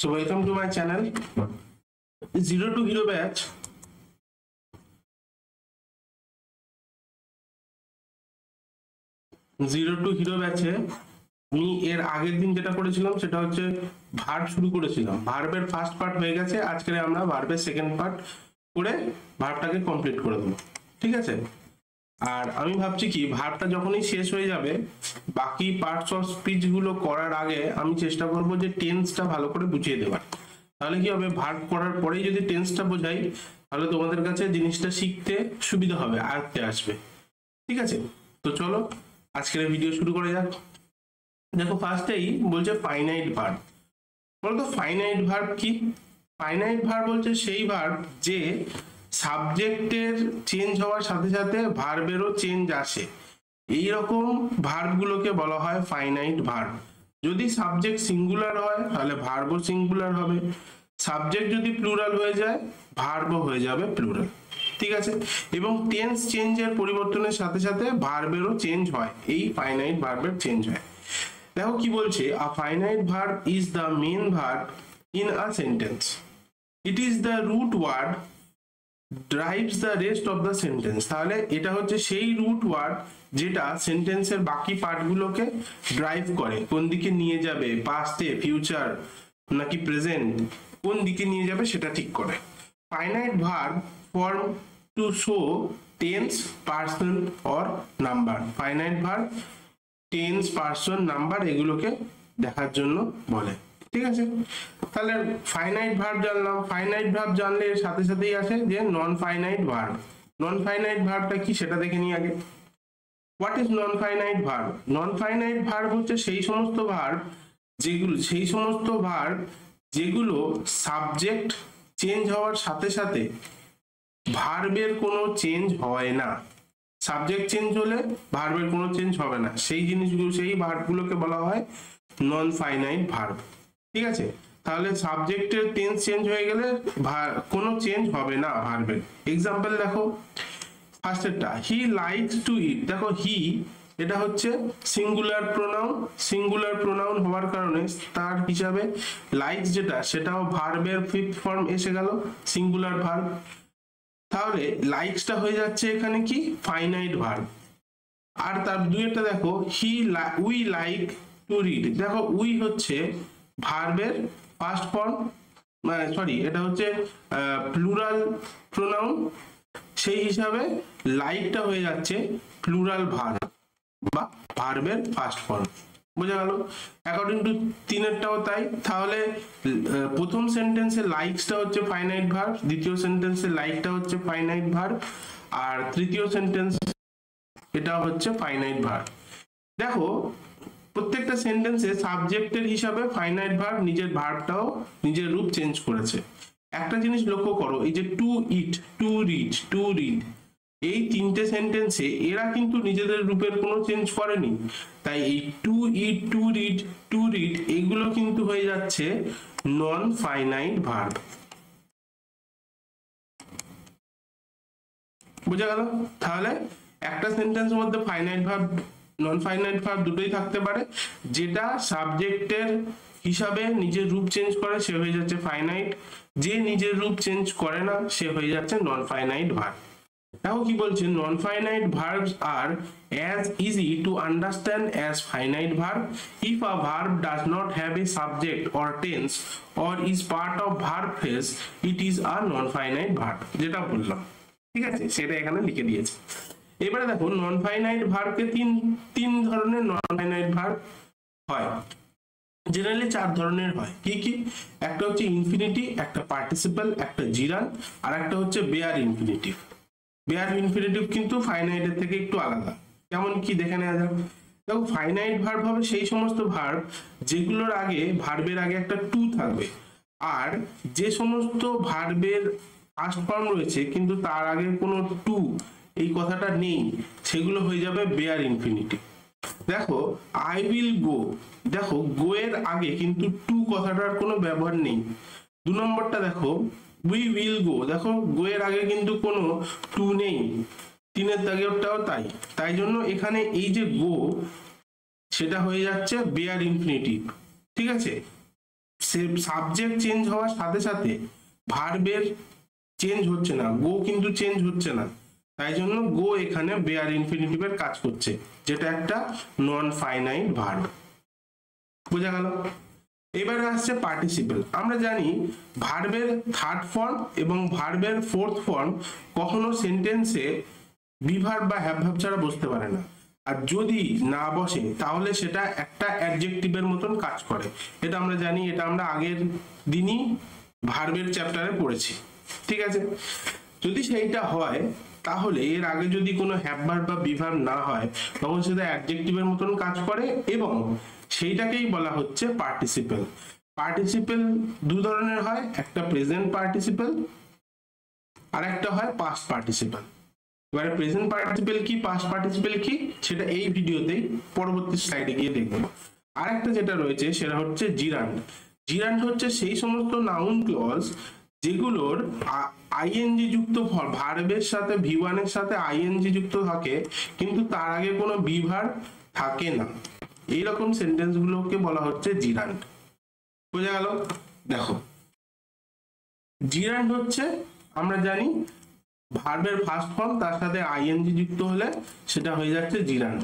So welcome to my channel Zero to Hero Batch. Zero two hero ব্যাচে আমি এর আগের দিন যেটা করেছিলাম সেটা হচ্ছে ভার্ব শুরু করেছিলাম। ভার্বের ফার্স্ট পার্ট হয়ে গেছে, আজকে আমরা ভার্বের সেকেন্ড পার্ট করে ভার্বটাকে কমপ্লিট করে দেবো, ঠিক আছে? আর আমি ভাবছি কি, ভার্বটা যখনই শেষ হয়ে যাবে বাকি পার্টস অফ স্পিচ গুলো করার আগে আমি চেষ্টা করব যে টেন্সটা ভালো করে বুঝিয়ে দেওয়ার। তাহলে কি হবে, ভার্ব করার পরেই যদি টেন্সটা বোঝাই তাহলে তোমাদের কাছে জিনিসটা শিখতে সুবিধা হবে, আয়ত্তে আসবে, ঠিক আছে? তো চলো আজকের ভিডিও শুরু করা যাক। দেখো ফার্স্টেই বলছে ফাইনাইট ভার্ব। বলতো ফাইনাইট ভার্ব কি? ফাইনাইট ভার্ব বলছে সেই ভার্ব যে সাবজেক্টের চেঞ্জ হওয়ার সাথে সাথে ভার্বেরও চেঞ্জ আসে, এইরকম ভার্বগুলোকে বলা হয় ফাইনাইট ভার্ব। যদি সাবজেক্ট সিঙ্গুলার হয় তাহলে ভার্বও সিঙ্গুলার হবে, সাবজেক্ট যদি প্লুরাল হয়ে যায় ভার্বও হয়ে যাবে প্লুরাল, ঠিক আছে? এবং টেন্স চেঞ্জের পরিবর্তনের সাথে সাথে ভার্বেরও চেঞ্জ হয়, এই ফাইনাইট ভার্বের চেঞ্জ হয়। দেখো কি বলছে, a finite verb is the main verb in a sentence, it is the root word drives the rest of the sentence. তাহলে এটা হচ্ছে সেই রুট ওয়ার্ড যেটা সেন্টেন্সের বাকি পার্টগুলোকে ড্রাইভ করে, কোন দিকে নিয়ে যাবে, পাস্টে, ফিউচার নাকি প্রেজেন্ট, কোন দিকে নিয়ে যাবে সেটা ঠিক করে। Finite verb form to show tense, person or number. Finite verb tense, person, number এগুলোকে দেখার জন্য বলে, ঠিক আছে? তাহলে ফাইনাইট ভার্ব জানলাম। ফাইনাইট ভার্ব জানলে এর সাথে সাথেই আসে যে non finite verb. Non finite ভার্বটা কি সেটা দেখে নিই আগে। What is non finite verb? Non finite verb হচ্ছে সেই সমস্ত ভার্ব যেগুলো সাবজেক্ট চেঞ্জ হওয়ার সাথে সাথে ভার্বের কোনো চেঞ্জ হয় না। সাবজেক্ট চেঞ্জ হলে ভার্বের কোনো চেঞ্জ হবে না, সেই জিনিসগুলো, সেই ভার্বগুলোকে বলা হয় নন ফাইনাইট ভার্ব, ঠিক আছে? তাহলে সাবজেক্টের টেন্স চেঞ্জ হয়ে গেলে কোনো চেঞ্জ হবে না ভার্বের। এক্সাম্পল দেখো, ফার্স্টেরটা হি লাইকস টু ইট। দেখো হি এটা হচ্ছে সিঙ্গুলার প্রোনাউন, সিঙ্গুলার প্রোনাউন হওয়ার কারণে তার হিসাবে লাইকস যেটা সেটাও ভার্বের ফিফথ ফর্ম এসে গেল, সিঙ্গুলার ভার্ব। তাহলে লাইকসটা হয়ে যাচ্ছে এখানে কি ফাইনাইট ভার্ব। আর তার দুইটা দেখো, উই লাইক টু রিড। দেখো উই হচ্ছে ভার্বের ফার্স্ট ফর্ম, মানে সরি এটা হচ্ছে প্লুরাল প্রোনাউন, সেই হিসাবে লাইকটা হয়ে যাচ্ছে প্লুরাল ভার্ব বা ভার্বের ফার্স্ট ফর্ম। বোঝা গেল? অ্যাকর্ডিং টু তিনেরটাও তাই। তাহলে প্রথম সেন্টেন্সে লাইকসটা হচ্ছে ফাইনাইট ভার্ব, দ্বিতীয় সেন্টেন্সে লাইকটা হচ্ছে ফাইনাইট ভার্ব, আর তৃতীয় সেন্টেন্স এটা হচ্ছে ফাইনাইট ভার্ব। দেখো প্রত্যেকটা সেন্টেন্সে সাবজেক্টের হিসাবে ফাইনাইট ভার্ব নিজের ভার্বটাও নিজের রূপ চেঞ্জ করেছে। একটা জিনিস লক্ষ্য করো, এই যে to eat, to read, to read, এই তিনটে সেন্টেন্সে এরা কিন্তু নিজেদের রূপের কোনো চেঞ্জ করেনি। তাই এই to eat, to read, to read এগুলো কিন্তু হয়ে যাচ্ছে নন ফাইনাইট ভার্ব। বোঝা গেল? তাহলে একটা সেন্টেন্সের মধ্যে finite verb, non finite verb দুটোই থাকতে পারে। যেটা সাবজেক্টের হিসাবে নিজের রূপ চেঞ্জ করে সে হয়ে যাচ্ছে ফাইনাইট, যে নিজের রূপ চেঞ্জ করে না সে হয়ে যাচ্ছে নন ফাইনাইট ভার্ব। দেখো কি বলছে, নন ফাইনাইট ভার্বস আর as easy to understand as finite verb if a verb does not have a subject or tense or is part of verb phrase, it is a non finite verb। যেটা বললাম, ঠিক আছে, সেটা এখানে লিখে দিয়েছে। এবারে দেখো নন ফাইনাইট ভার্বকে তিন ধরনের নন ফাইনাইট ভার্ব হয়, জেনারেলি চার ধরনের হয়। কি কি? একটা হচ্ছে ইনফিনিটি, একটা পার্টিসিপল, একটা জিরান, আর একটা হচ্ছে বেয়ার ইনফিনিটিভ। বেয়ার ইনফিনিটিভ কিন্তু ফাইনাইটের থেকে একটু আলাদা। যেমন কি দেখে নেওয়া যাক। দেখো ফাইনাইট ভার্ব হবে সেই সমস্ত ভার্ব যেগুলোর আগে, ভার্বের আগে একটা টু থাকবে, আর যে সমস্ত ভার্বের ফার্স্ট ফর্ম রয়েছে কিন্তু তার আগে কোনো টু এই কথাটা নেই, সেগুলো হয়ে যাবে বেয়ার ইনফিনিটিভ। দেখো আই উইল গো, দেখো গো এর আগে কিন্তু টু কথাটার কোনো ব্যবহার নেই। দু নম্বরটা দেখো উই উইল গো, দেখো গো এর আগে কিন্তু কোনো টু নেই। তিনের দাগেরটাও তাই, তাই জন্য এখানে এই যে গো সেটা হয়ে যাচ্ছে বেয়ার ইনফিনিটিভ, ঠিক আছে? সাবজেক্ট চেঞ্জ হওয়ার সাথে সাথে ভার্বের চেঞ্জ হচ্ছে না, গো কিন্তু চেঞ্জ হচ্ছে না, তাই জন্য গো এখানে বেয়ার ইনফিনিটিভের কাজ করছে, যেটা একটা নন ফাইনাইট ভার্ব। বোঝা গেল? এবারে আসছে পার্টিসিপল। আমরা জানি ভার্বের থার্ড ফর্ম এবং ভার্বের ফোর্থ ফর্ম কখনো সেন্টেন্সে বিভার্ব বা হ্যাভ ছাড়া বসতে পারে না, আর যদি না বসে তাহলে সেটা একটা অ্যাডজেক্টিভের মতন কাজ করে। এটা আমরা জানি, এটা আমরা আগের দিনই ভার্বের চ্যাপ্টারে পড়েছি। ঠিক আছে, যদি সেইটা হয় তাহলে এর আগে যদি কোনো হ্যাভ ভার্ব বা বিভার্ব না হয় তখন সেটা অ্যাডজেক্টিভের মতন কাজ করে এবং সেইটাকেই বলা হচ্ছে পার্টিসিপল। পার্টিসিপল দু ধরনের হয়, একটা প্রেজেন্ট পার্টিসিপল আর একটা হয় পাস্ট পার্টিসিপল। এবারে প্রেজেন্ট পার্টিসিপল কি, পাস্ট পার্টিসিপল কি, সেটা এই ভিডিওতেই পরবর্তী স্লাইডে গিয়ে দেখব। আর একটা যেটা রয়েছে সেটা হচ্ছে জিরান্ড। জিরান্ড হচ্ছে সেই সমস্ত নাউন ক্লজ যেগুলোর আইএনজি যুক্ত ভার্বের সাথে V1 এর সাথে আইএনজি যুক্ত থাকে কিন্তু তার আগে কোনো বিভার থাকে না, এইরকম সেন্টেন্স গুলোকে বলা হচ্ছে জিরান্ড। বোঝা গেল? দেখো, জিরান্ড হচ্ছে আমরা জানি ভার্বের ফার্স্ট ফর্ম তার সাথে আইএনজি যুক্ত হলে সেটা হয়ে যাচ্ছে জিরান্ড,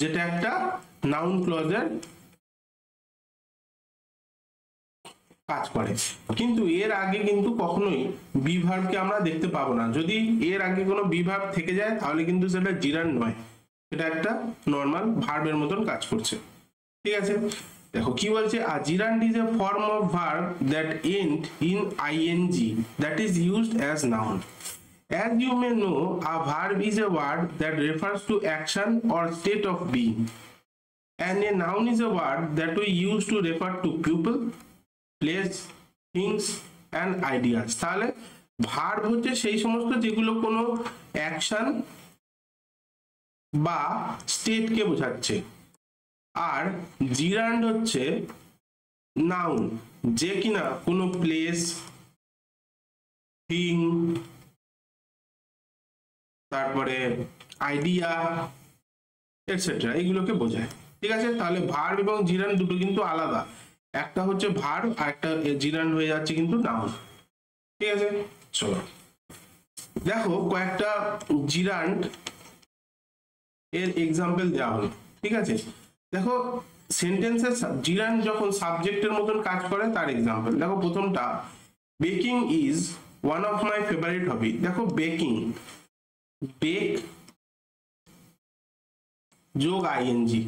যেটা একটা নাউন ক্লজের কাজ করে। কিন্তু এর আগে কিন্তু কখনোই বিভার্বকে আমরা দেখতে পাবো না। যদি এর আগে কোনো বিভার্ব থেকে যায় তাহলে কিন্তু সেটা জিরান্ড নয়, এটা একটা নর্মাল ভার্বের মতন কাজ করছে। ঠিক আছে, দেখো কি বলছে, a gerund is a form of verb that end in ING that is used as noun. As you may know, a verb is a word that refers to action or state of being, and a noun is a word that we use to refer to people, place, things and ideas. তাহলে verb হচ্ছে সেই সমস্ত যেগুলো কোনো action বা স্টেটকে বোঝাচ্ছে, আর জিরান্ড হচ্ছে noun যে কিনা কোনো প্লেস, থিং, তারপরে আইডিয়া এটসেট্রা এগুলোকে বোঝায়। ঠিক আছে, তাহলে ভার্ব এবং জিরান্ড দুটো কিন্তু আলাদা, একটা হচ্ছে ভার্ব আর একটা জিরান্ড হয়ে যাচ্ছে কিন্তু নাউন। ঠিক আছে, চলো দেখো কয়েকটা জিরান্ড এর এক্সাম্পল দেওয়া হলো। ঠিক আছে, দেখো সেন্টেন্সের জিরান্ড যখন সাবজেক্টের মতন কাজ করে তার এক্সাম্পল দেখো। প্রথমটা, baking is one of my favourite হবি। দেখো বেকিং, বেক যোগ আইএনজি,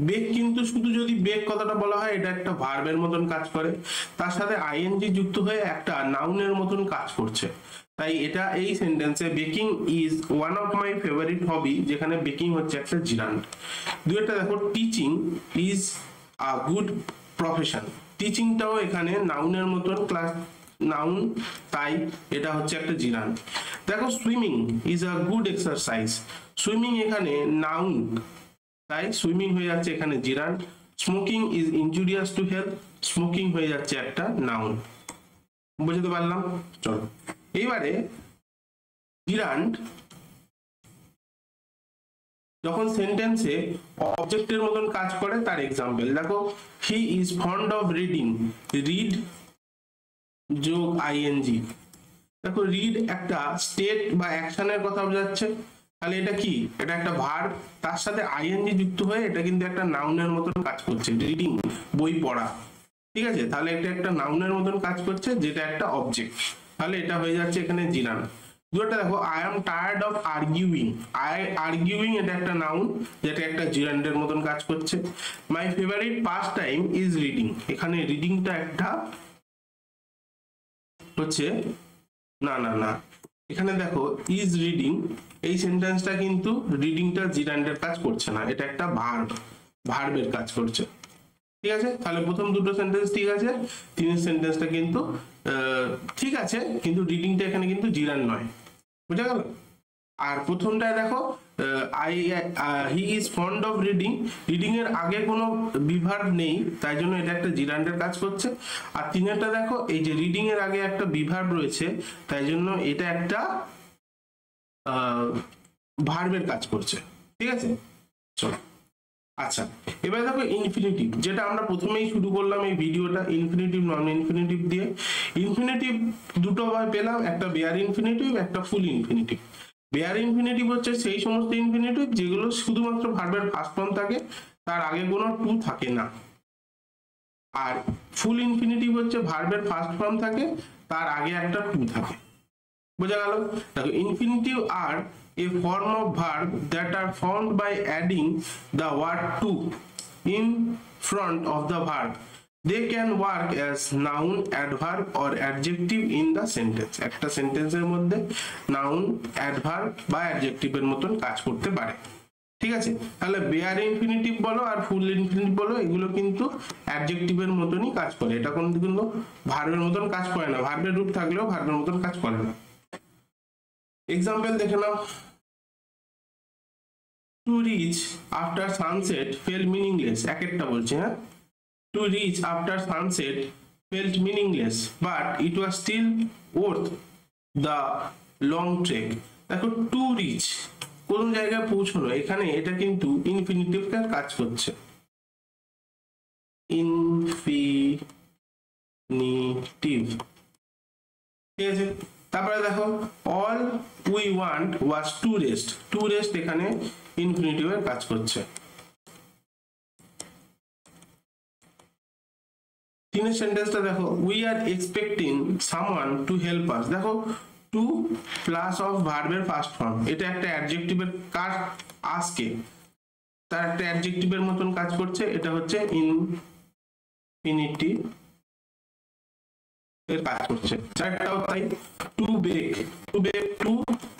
বেক কিন্তু শুধু যদি বেক কথাটা বলা হয় এটা একটা ভার্বের মতন কাজ করে, তার সাথে আইএনজি যুক্ত হয়ে একটা নাউনের মতন কাজ করছে, তাই এটা এই সেন্টেন্সে baking is one of my favourite hobby, যেখানে বেকিং হচ্ছে একটা জিরান্ড। দুইটা দেখো, teaching is a good profession. টিচিংটাও এখানে নাউনের মতন ক্লাস নাউন, তাই এটা হচ্ছে একটা জিরান্ড। দেখো swimming is a good exercise, swimming এখানে নাউন, তাই সুইমিং হয়ে যাচ্ছে এখানে জিরান্ড। Smoking is injurious to health, smoking হয়ে যাচ্ছে একটা নাউন। বুঝতে পারলাম? চলো এইবারে জিরান্ড যখন সেন্টেন্সে অবজেক্টের মতন কাজ করে তার এক্সাম্পল দেখো, he is fond of reading, read যোগ আইএনজি। দেখো রিড একটা স্টেট বা অ্যাকশনের কথা বোঝাচ্ছে, তাহলে এটা কি, এটা একটা ভার্ব, তার সাথে আইএনজি যুক্ত হয়ে এটা কিন্তু একটা নাউনের মতন কাজ করছে, রিডিং বই পড়া। ঠিক আছে, তাহলে এটা একটা নাউনের মতন কাজ করছে যেটা একটা অবজেক্ট, তাহলে এটা হয়ে যাচ্ছে এখানে জিরান্ড। দুটো দেখো, আই এম টায়ার্ড অফ আর্গিউইং, আর্গিউইং এটা একটা নাউন যেটা একটা জিরান্ডের মতন কাজ করছে। My favourite past time is reading, এখানে রিডিংটা একটা হচ্ছে না না না, এখানে দেখো ইজ রিডিং, এই সেন্টেন্সটা কিন্তু রিডিংটা জিরান্ডের কাজ করছে না, এটা একটা ভার্ব, ভার্বের কাজ করছে। ঠিক আছে, তাহলে প্রথম দুটো সেন্টেন্স ঠিক আছে, তিনের সেন্টেন্সটা কিন্তু ঠিক আছে, কিন্তু রিডিংটা এখানে কিন্তু জিরান্ড নয়। বুঝা গেল? আর প্রথমটায় দেখো he is fond of reading, reading এর আগে কোনো বিভার্ব নেই, তাই জন্য এটা একটা জিরান্ডের কাজ করছে। আর তিনেরটা দেখো, এই যে রিডিং এর আগে একটা বিভার্ব রয়েছে, তাই জন্য এটা একটা ভার্বের কাজ করছে। ঠিক আছে, চলো আচ্ছা, এবার দেখো ইনফিনিটিভ, যেটা আমরা প্রথমেই শুরু করলাম এই ভিডিওটা ইনফিনিটিভ নন ইনফিনিটিভ দিয়ে। ইনফিনিটিভ দুটো ভাবে পেলাম, একটা বেয়ার ইনফিনিটিভ, একটা ফুল ইনফিনিটিভ। বেয়ার ইনফিনিটিভ হচ্ছে সেই সমস্ত ইনফিনিটিভ যেগুলো শুধুমাত্র ভার্বের ফার্স্ট ফর্ম থাকে, তার আগে কোনো টু থাকে না। আর ফুল ইনফিনিটিভ হচ্ছে ভার্বের ফার্স্ট ফর্ম থাকে, তার আগে একটা টু থাকে। বোঝা গেল? দেখো, ইনফিনিটিভ আর a form of verb that are formed by adding the word to in front of the verb. They can work as noun, adverb or adjective in the sentence. একটা সেন্টেন্সের মধ্যে নাউন, অ্যাডভার্ব বা অ্যাডজেক্টিভের মতন কাজ করতে পারে। ঠিক আছে, তাহলে বেয়ার ইনফিনিটিভ বলো আর ফুল ইনফিনিটিভ বলো, এগুলো কিন্তু অ্যাডজেক্টিভের মতনই কাজ করে। এটা কিন্তু ভার্বের মতন কাজ করে না, ভার্বের রূপ থাকলেও ভার্বের মতন কাজ করে না। এক্সাম্পল দেখে নাও। To reach after sunset felt meaningless, এক একটা বলছে, হ্যাঁ। To reach after sunset felt meaningless but it was still worth the long trek. দেখো, টু রিচ কোন জায়গায় পৌঁছানো, এখানে এটা কিন্তু ইনফিনিটিভের কাজ করছে। ইনফিনিটিভ, ঠিক আছে। তারপরে দেখো, all we want was to rest. To rest এখানে ইনফিনিটিভের কাজ করছে। তিনের সেন্টেন্সটা দেখো, we are expecting someone to help us. দেখো, টু প্লাস অফ ভার্বের ফার্স্ট ফর্ম, এটা একটা অ্যাডজেক্টিভের কাজ, আজকে তার একটা অ্যাডজেক্টিভের মতন কাজ করছে, এটা হচ্ছে ইনফিনিটিভ এর কাজ করছে। চারটাও তাই, to bake, to bake, to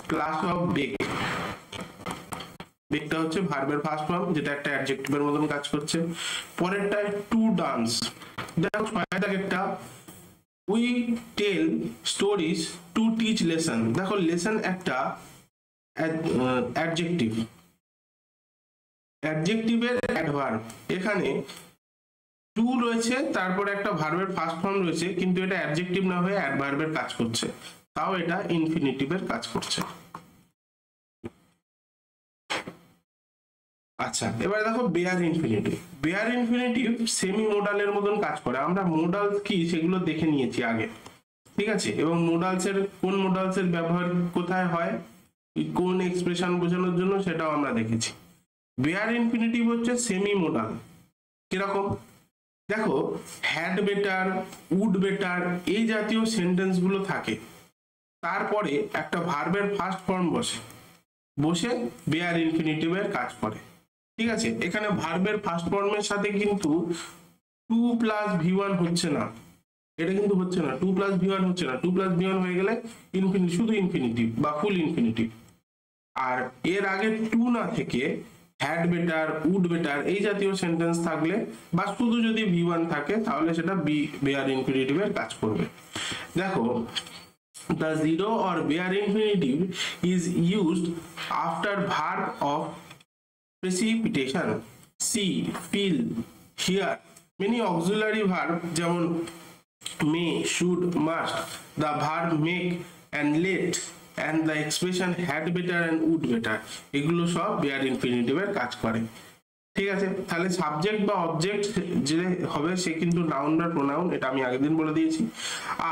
plus of bake, বেকটা হচ্ছে ভার্বের ফার্স্ট ফর্ম, যেটা একটা অ্যাডজেক্টিভের মতন কাজ করছে। পরেরটায় টু ডান্স। দেখো, ছয়টা একটা, we tell stories to teach lesson. দেখো, লেসন একটা অ্যাডজেক্টিভ, অ্যাডজেক্টিভের অ্যাডভার্ব। এখানে টু রয়েছে, তারপরে একটা ভার্বের ফার্স্ট ফর্ম রয়েছে, কিন্তু এটা অ্যাডজেক্টিভ না হয়ে অ্যাডভার্বের কাজ করছে, তাও এটা ইনফিনিটিভের কাজ করছে। আচ্ছা, এবার দেখো bare infinitive. Bare infinitive semi মোডালের মতন কাজ করে। আমরা মোডাল কি সেগুলো দেখে নিয়েছি আগে, ঠিক আছে, এবং মোডালসের কোন মোডালসের ব্যবহার কোথায় হয়, কোন এক্সপ্রেশন বোঝানোর জন্য, সেটাও আমরা দেখেছি। বেয়ার ইনফিনিটিভ হচ্ছে সেমি মোডাল। কিরকম? দেখো, হ্যাড বেটার, উড বেটার, এই জাতীয় সেন্টেন্স গুলো থাকে, তারপরে একটা ভার্বের ফার্স্ট ফর্ম বসে বেয়ার ইনফিনিটিভের কাজ করে। ঠিক আছে, এখানে ভার্বের ফার্স্ট ফর্মের সাথে কিন্তু টু প্লাস ভি1 হচ্ছে না, এটা কিন্তু হচ্ছে না, টু প্লাস ভি1 হচ্ছে না। টু প্লাস ভি1 হয়ে গেলে ইনফিনিটিভ, শুধু ইনফিনিটিভ বা ফুল ইনফিনিটিভ। আর এর আগে টু না থেকে হ্যাড বেটার, উড বেটার এই জাতীয় সেন্টেন্স থাকলে বা শুধু যদি ভি1 থাকে, তাহলে সেটা বেয়ার ইনফিনিটিভের কাজ করবে। দেখো, the zero or bare infinitive is used after verb of precipitation, see, feel, hear. Many auxiliary verb যেমন may, should, must, the verb make and let, and the expression had better and would better, এগুলো সব bare infinitive এর কাজ করে। ঠিক আছে, তাহলে subject বা অবজেক্ট যে হবে সে কিন্তু নাউন বা প্রোনাউন, এটা আমি আগের দিন বলে দিয়েছি।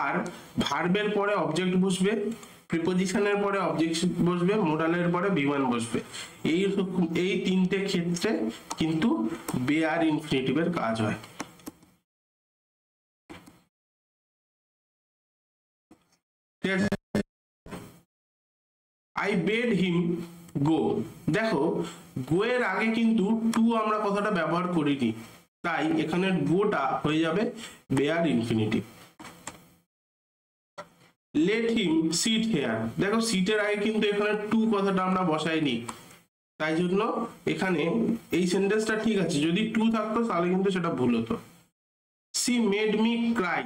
আর ভার্বের পরে অবজেক্ট বসবে, প্রিপোজিশনের পরে অবজেক্ট বসবে, মোডালের পরে ভি1 বসবে। এই তিনটে ক্ষেত্রে কিন্তু বেয়ার ইনফিনিটিভের কাজ হয়। ঠিক আছে, আই বেড হিম গো। দেখো, গো এর আগে কিন্তু টু আমরা কথাটা ব্যবহার করিনি, তাই এখানে গোটা হয়ে যাবে bare infinitive. Let him sit here. দেখো, সিটের আগে কিন্তু এখানে টু কথাটা আমরা বসাইনি, তাই জন্য এখানে এই সেন্টেন্সটা ঠিক আছে। যদি টু থাকতো তাহলে কিন্তু সেটা ভুল হতো। She made me cry.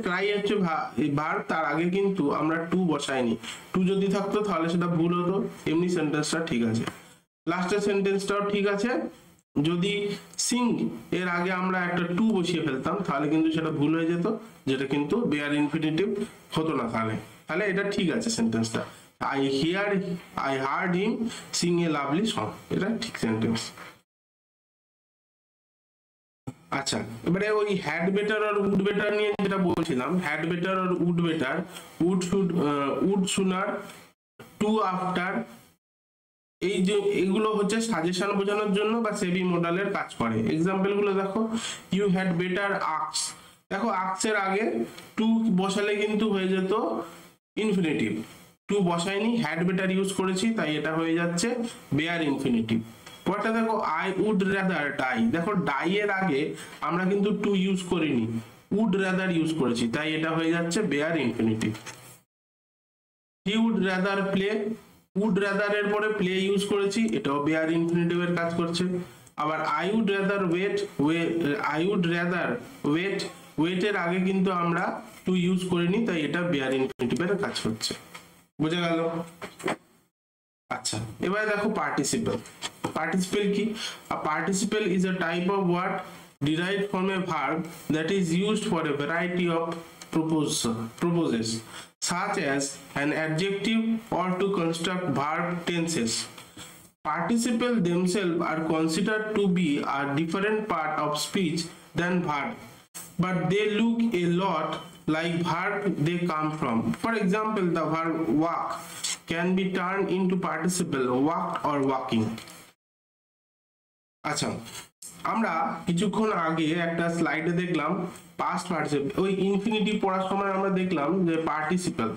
Cry হচ্ছে ভার্ব, তার আগে কিন্তু আমরা টু বসাইনি। টু যদি থাকতো তাহলে সেটা ভুল হতো, এমনি সেন্টেন্সটা ঠিক আছে। লাস্টের সেন্টেন্সটাও ঠিক আছে, যদি সিং এর আগে আমরা একটা টু বসিয়ে ফেলতাম তাহলে কিন্তু সেটা ভুল হয়ে যেত, যেটা কিন্তু বেয়ার ইনফিনিটিভ হতো না। তাহলে এটা ঠিক আছে সেন্টেন্সটা। I heard him sing a lovely song, এটা ঠিক সেন্টেন্স। আচ্ছা, এবারে ওই হ্যাড বেটার আর উড বেটার নিয়ে যেটা বলছিলাম, হ্যাড বেটার আর would better, would sooner, to after, এই যে এগুলো হচ্ছে সাজেশন বোঝানোর জন্য বা সেবি মডেলের কাজ করে। এক্সাম্পল গুলো দেখো, ইউ হ্যাড বেটার আক্স, দেখো আক্সের আগে টু বসালে কিন্তু হয়ে যেত ইনফিনিটিভ, টু বসাইনি, হ্যাড বেটার ইউজ করেছি, তাই এটা হয়ে যাচ্ছে বেয়ার ইনফিনিটিভ। পরটা দেখো, আই উড রাদার ডাই, দেখো ডাই এর আগে আমরা কিন্তু টু ইউজ করিনি, উড রাদার ইউজ করেছি, তাই এটা হয়ে যাচ্ছে bare infinitive. He would rather play, would rather এর পরে প্লে ইউজ করেছি, এটাও বেয়ার ইনফিনিটিভ এর কাজ করছে। আবার I would rather wait, I would rather wait, wait এর আগে কিন্তু আমরা টু ইউজ করিনি, তাই এটা বেয়ার ইনফিনিটিভ এর কাজ করছে। বোঝা গেল? আচ্ছা, এবারে দেখো পার্টিসিপল। পার্টিসিপল কি? A participle is a type of word derived from a verb that is used for a variety of purposes, such as an adjective or to construct verb tenses. Participle themselves are considered to be a different part of speech than verb, but they look a lot like verb they come from. For example, the verb walk can be turned into participle walked or walking. আচ্ছা, আমরা কিছুক্ষণ আগে একটা স্লাইডে দেখলাম past participle, ওই infinitive পড়ার সময় আমরা দেখলাম যে পার্টিসিপল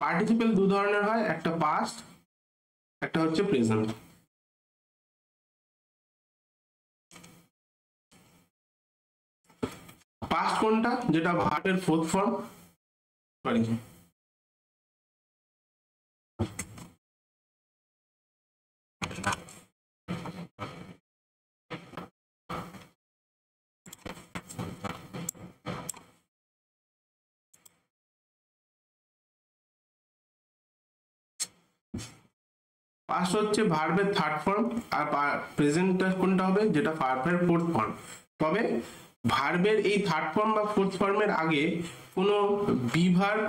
পার্টিসিপল দু ধরনের হয়, একটা পাস্ট, একটা হচ্ছে প্রেজেন্ট। পাস্ট কোনটা? যেটা ভার্বের ফোর্থ ফর্ম, সরি পাস্ট হচ্ছে ভার্বের থার্ড ফর্ম, আর প্রেজেন্টটা কোনটা হবে? যেটা ভার্বের ফোর্থ ফর্ম। তবে ভার্বের এই থার্ড ফর্ম বা ফোর্থ ফর্মের আগে কোনো বি ভার্ব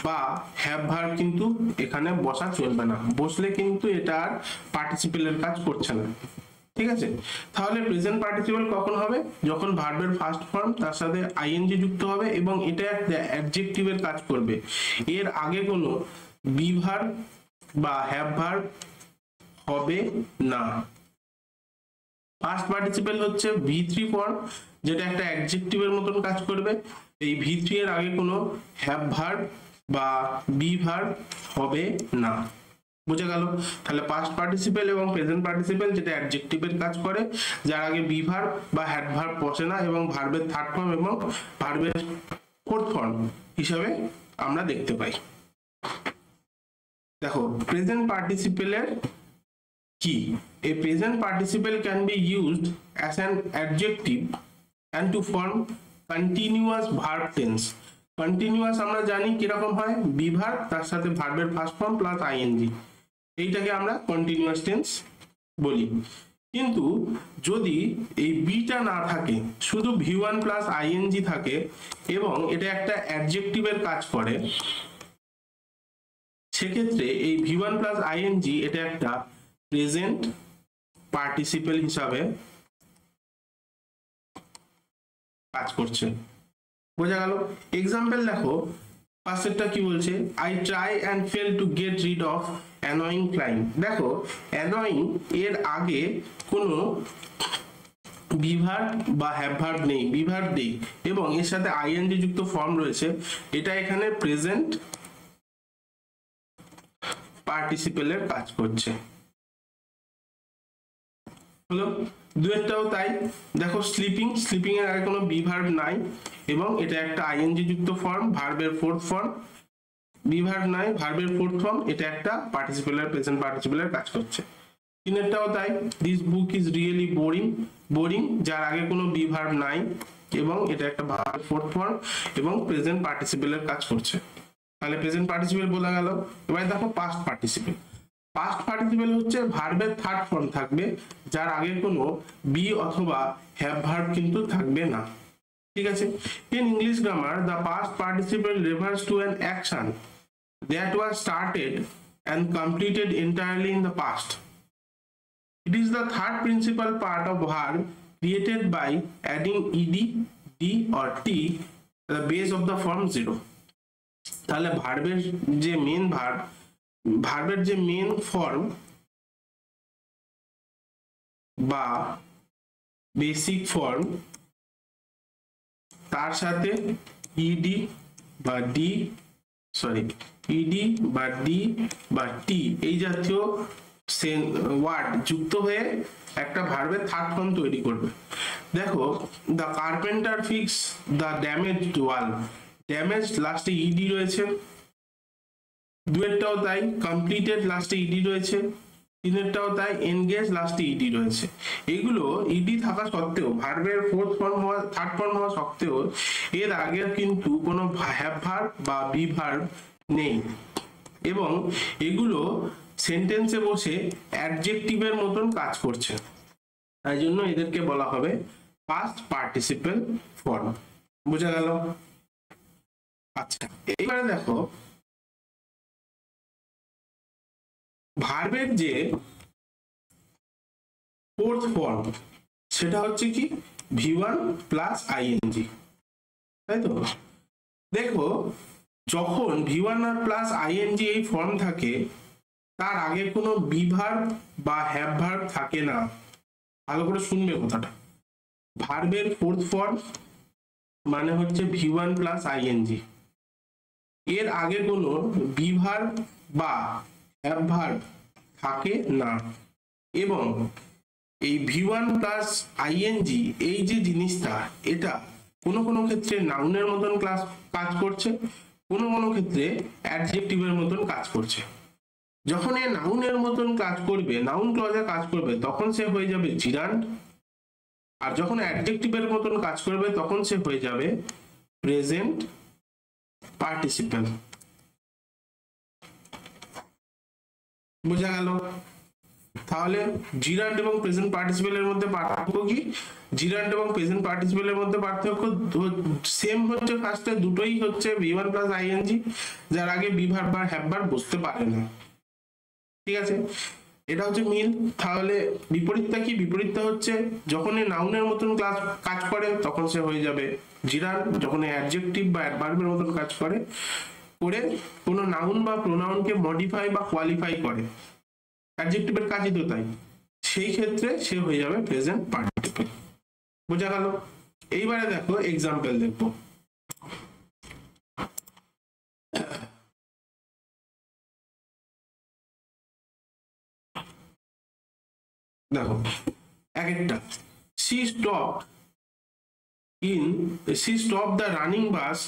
বা হ্যাভ ভার্ব কিন্তু এখানে বসা চলবে না, বসলে কিন্তু এটা আর পার্টিসিপেলের কাজ করছে না। ঠিক আছে, তাহলে প্রেজেন্ট পার্টিসিপল কখন হবে? যখন ভার্বের ফার্স্ট ফর্ম তার সাথে আইএনজি যুক্ত হবে এবং এটা একটা অ্যাডজেক্টিভের কাজ করবে, এর আগে কোনো বি ভার্ব বা হ্যাভ ভার্ব হবে না। পাস্ট পার্টিসিপল হচ্ছে V3 ফর্ম, যেটা একটা অ্যাডজেক্টিভের মতন কাজ করবে, এই V3 এর আগে কোনো হ্যাভ ভার্ব বা বি ভার্ব হবে না। বুঝে গেল? তাহলে পাস্ট পার্টিসিপল এবং প্রেজেন্ট পার্টিসিপল যেটা অ্যাডজেক্টিভের কাজ করে, যার আগে বি ভার্ব বা হ্যাড ভার্ব বসে না এবং ভার্বের থার্ড ফর্ম এবং ভার্বের ফোর্থ ফর্ম হিসাবে আমরা দেখতে পাই। দেখো প্রেজেন্ট পার্টিসিপলের কি? A present participle can be used as an adjective and to form continuous verb tense. Continuous আমরা জানি কিরকম হয়, বি ভার্ব তার সাথে ভার্বের ফার্স্ট ফর্ম প্লাস আইএনজি, এইটাকে আমরা কন্টিনিউয়াস টেন্স বলি। কিন্তু যদি এই বিটা না থাকে, শুধু V1 প্লাস আইএনজি থাকে এবং এটা একটা অ্যাডজেক্টিভের কাজ করে, সেক্ষেত্রে এই V1 প্লাস আইএনজি এটা একটা প্রেজেন্ট পার্টিসিপল হিসাবে কাজ করছে। বোঝা গেল? এক্সাম্পল দেখো, পাশেরটা কি বলছে, I try and fail to get rid of annoying client. দেখো অ্যানয়িং এর আগে কোনো বি ভার্ব বা হ্যাভ ভার্ব নেই, বি ভার্ব নেই এবং এর সাথে আইএনজি যুক্ত ফর্ম রয়েছে, এটা এখানে প্রেজেন্ট পার্টিসিপলের কাজ করছে। হলো দুয়েরটাও তাই। দেখো স্লিপিং, স্লিপিং এর আগে কোনো বি ভার্ব নাই এবং এটা একটা আইএনজি যুক্ত ফর্ম, ভার্বের ফোর্থ ফর্ম, বি ভার্ব নাই, ভার্বের ফোর্থ ফর্ম, এটা একটা পার্টিসিপেলার প্রেজেন্ট পার্টিসিপেলার কাজ করছে। তিনেরটাও তাই, this book is really boring, boring যার আগে কোনো বি ভার্ব নাই এবং এটা একটা ভার্বের ফোর্থ ফর্ম এবং প্রেজেন্ট পার্টিসিপেলের কাজ করছে। তাহলে প্রেজেন্ট পার্টিসিপেল বলা গেল। এবার দেখো পাস্ট পার্টিসিপেল। পাস্ট পার্টিসিপেল হচ্ছে ভার্বের থার্ড ফর্ম থাকবে, যার আগে কোনো বি অথবা হ্যাভ ভার্ব কিন্তু থাকবে না। ঠিক আছে, in English grammar the past participle refers to an action that was started and completed entirely in the past. It is the third principal part of verb created by adding ed, d or t at the base of the form 0. তাহলে ভার্বের যে main ভার্বের যে main form বা basic form তার সাথে ed বা d ed বা d বা t এই জাতীয় ওয়ার্ড যুক্ত হয়ে একটা ভার্বের থার্ড ফর্ম তৈরি করবে। দেখো, the carpenter fix the damaged wall, damaged লাস্টে ed রয়েছে, দুয়েরটাও তাই, কমপ্লিটেড লাস্টে ed রয়েছে, তিনেরটাও তাই, এনগেজ লাস্টে ed রয়েছে। এগুলো ed থাকা সত্ত্বেও, ভার্বের থার্ড ফর্ম হওয়া সত্ত্বেও এর আগে কিন্তু কোনো হ্যাভ ভার্ব বা বি ভার্ব নেই, এবং এগুলো সেন্টেন্সে বসে অ্যাডজেক্টিভের মতন কাজ করছে, তাই জন্য এদেরকে বলা হবে পাস্ট পার্টিসিপেল ফর্ম। বোঝা গেল? আচ্ছা, এবারে দেখো ভার্বের যে ফোর্থ ফর্ম সেটা হচ্ছে কি V1 প্লাস ing, তাই তো? দেখো, যখন V1 আর প্লাস ing এই ফর্ম থাকে তার আগে কোনো বি ভার্ব বা হ্যাভ ভার্ব থাকে না। ভালো করে শুনবে কথাটা। ভার্বের ফোর্থ ফর্ম মানে হচ্ছে V1 প্লাস ing, এর আগে কোনো বি ভার্ব বা হ্যাভ ভার্ব থাকে না, এবং এই V1 প্লাস ing এই যে জিনিসটা, এটা কোনো কোনো ক্ষেত্রে নাউনের মতন কাজ করছে, কোনো কোনো ক্ষেত্রে অ্যাডজেক্টিভের মতন কাজ করছে। যখন এ নাউনের মতন কাজ করবে, নাউন ক্লজে কাজ করবে, তখন সে হয়ে যাবে জিরান্ড, আর যখন অ্যাডজেক্টিভের মতন কাজ করবে তখন সে হয়ে যাবে প্রেজেন্ট পার্টিসিপেল। বোঝা গেল? তাহলে জিরান্ড এবং প্রেজেন্ট পার্টিসিপেলের মধ্যে পার্থক্য কি? জিরান্ড এবং প্রেজেন্ট পার্টিসিপেলের মধ্যে পার্থক্য সেম হচ্ছে, ফার্স্টে দুটোই হচ্ছে V1 প্লাস ing, যার আগে বি ভার্ব বা হ্যাভ ভার্ব বসতে পারে না। ঠিক আছে, এটা হচ্ছে মিল। তাহলে বিপরীতটা কি? বিপরীতটা হচ্ছে যখন এই নাউনের মতন কাজ করে তখন সে হয়ে যাবে জিরান্ড, যখন অ্যাডজেক্টিভ বা অ্যাডভার্বের মতন কাজ করে কোনো নাউন বা প্রোনাউনকে মডিফাই বা কোয়ালিফাই করে, অ্যাডজেক্টিভের কাজই তো তাই, সেই ক্ষেত্রে সে হয়ে যাবে প্রেজেন্ট পার্টিসিপল। বোঝা গেল? এইবারে দেখো এক্সাম্পল দেখবো। দেখো এক একটা, she stopped the running bus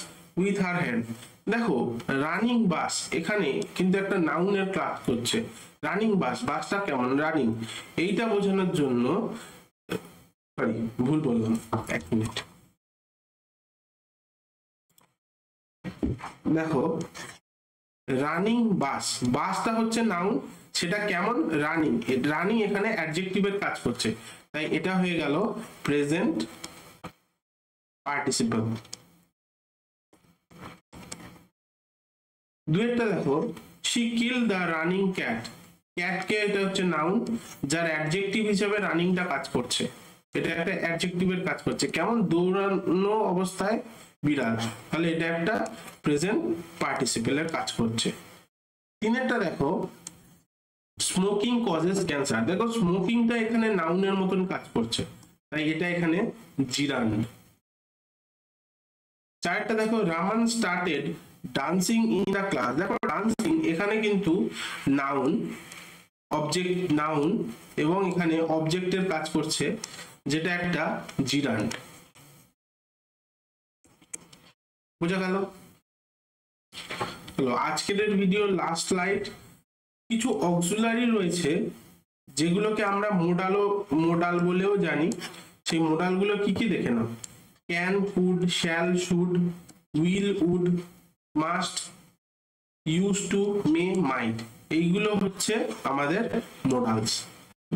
with her hand। দেখো, রানিং বাস এখানে কিন্তু একটা নাউনের ক্লাস করছে। রানিং বাস, বাসটা কেমন রানিং, এইটা বোঝানোর জন্য, সরি ভুল বললাম, এক মিনিট। দেখো, রানিং বাস, বাসটা হচ্ছে নাউন, সেটা কেমন রানিং, রানিং এখানে অ্যাডজেক্টিভের কাজ করছে, তাই এটা হয়ে গেল প্রেজেন্ট পার্টিসিপল। দুইটা দেখো, she killed the running cat, ক্যাটকে এটা হচ্ছে নাউন, যার অ্যাডজেক্টিভ হিসেবে রানিংটা কাজ করছে, এটা একটা অ্যাডজেক্টিভের কাজ করছে, কেমন দৌড়ানো অবস্থায় বিড়াল, তাহলে এটা একটা প্রেজেন্ট পার্টিসিপেলের কাজ করছে। তিনেরটা দেখো, স্মোকিং কজেস ক্যান্সার, দেখো স্মোকিংটা এখানে নাউনের মতন কাজ করছে, তাই এটা এখানে জিরান্ড। চারটা দেখো, Raman started dancing in the class, দেখো ডান্সিং এখানে কিন্তু নাউন, অবজেক্ট নাউন, এবং এখানে অবজেক্টের কাজ করছে, যেটা একটা জিরান্ড। বোঝা গেল? আজকের ভিডিওর লাস্ট স্লাইড, কিছু অক্সিলারি রয়েছে যেগুলোকে আমরা মোডাল বলেও জানি। সেই মোডালগুলো কি কি দেখে নাও। Can, could, shall, should, will, would, must, use to, may, might, এইগুলো হচ্ছে আমাদের মোডালস।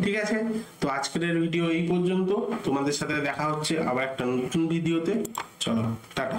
ঠিক আছে, তো আজকের ভিডিও এই পর্যন্ত। তোমাদের সাথে দেখা হচ্ছে আবার একটা নতুন ভিডিওতে। চলো, টাটা।